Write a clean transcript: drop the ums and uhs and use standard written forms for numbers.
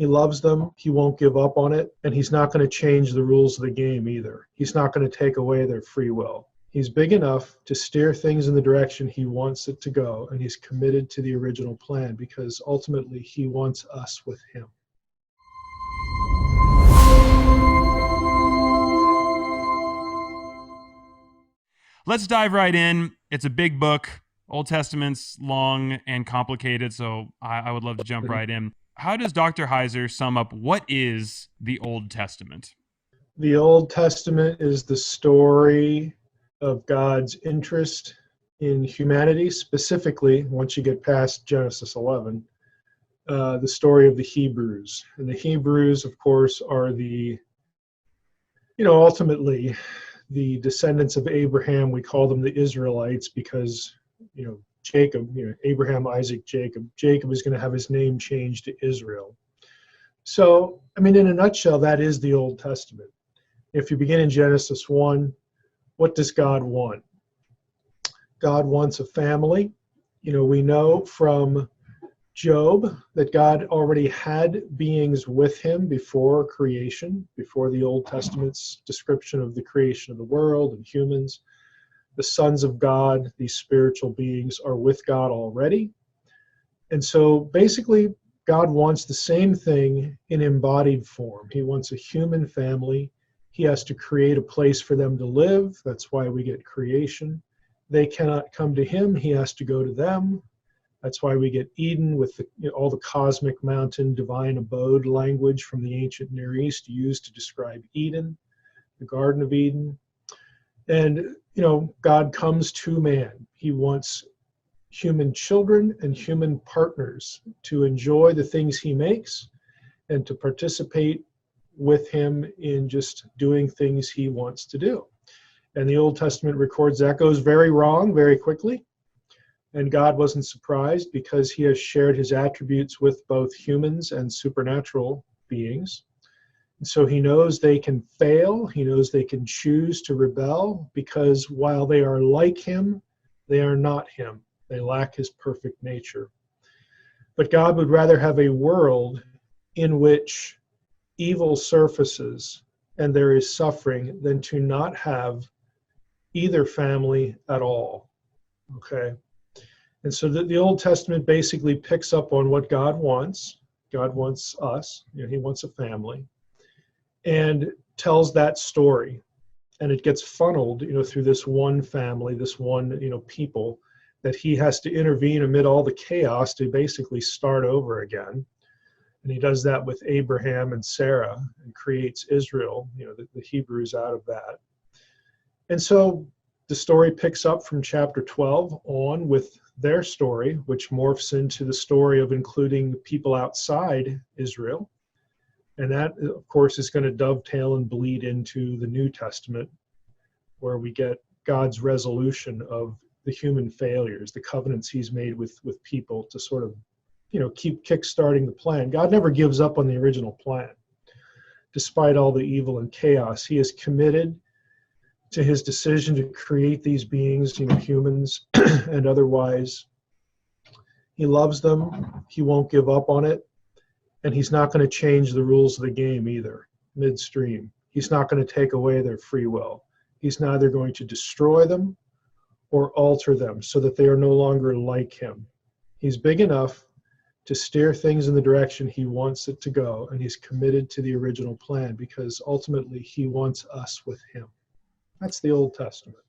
He loves them. He won't give up on it. And he's not going to change the rules of the game either. He's not going to take away their free will. He's big enough to steer things in the direction he wants it to go. And he's committed to the original plan because ultimately he wants us with him. Let's dive right in. It's a big book. Old Testament's long and complicated, so I would love to jump right in. How does Dr. Heiser sum up what is the Old Testament? The Old Testament is the story of God's interest in humanity, specifically, once you get past Genesis 11, the story of the Hebrews. And the Hebrews, of course, are ultimately the descendants of Abraham. We call them the Israelites because, Jacob, Abraham, Isaac, Jacob. Jacob is going to have his name changed to Israel. So, in a nutshell, that is the Old Testament. If you begin in Genesis 1, what does God want? God wants a family. We know from Job that God already had beings with him before creation, before the Old Testament's description of the creation of the world and humans. The sons of God, these spiritual beings, are with God already. And so basically, God wants the same thing in embodied form. He wants a human family. He has to create a place for them to live. That's why we get creation. They cannot come to him. He has to go to them. That's why we get Eden with all the cosmic mountain divine abode language from the ancient Near East used to describe Eden, the Garden of Eden. And, God comes to man. He wants human children and human partners to enjoy the things he makes and to participate with him in just doing things he wants to do. And the Old Testament records that goes very wrong very quickly. And God wasn't surprised because he has shared his attributes with both humans and supernatural beings. And so he knows they can fail. He knows they can choose to rebel because while they are like him, they are not him. They lack his perfect nature. But God would rather have a world in which evil surfaces and there is suffering than to not have either family at all. Okay? And so the Old Testament basically picks up on what God wants. God wants us. He wants a family. And tells that story. And it gets funneled, through this one family, this one, people, that he has to intervene amid all the chaos to basically start over again. And he does that with Abraham and Sarah and creates Israel, the Hebrews out of that. And so the story picks up from chapter 12 on with their story, which morphs into the story of including people outside Israel. And that, of course, is going to dovetail and bleed into the New Testament, where we get God's resolution of the human failures, the covenants he's made with people to sort of, keep kickstarting the plan. God never gives up on the original plan. Despite all the evil and chaos, he is committed to his decision to create these beings, humans and otherwise. He loves them. He won't give up on it. And he's not going to change the rules of the game either, midstream. He's not going to take away their free will. He's neither going to destroy them or alter them so that they are no longer like him. He's big enough to steer things in the direction he wants it to go, and he's committed to the original plan because ultimately he wants us with him. That's the Old Testament.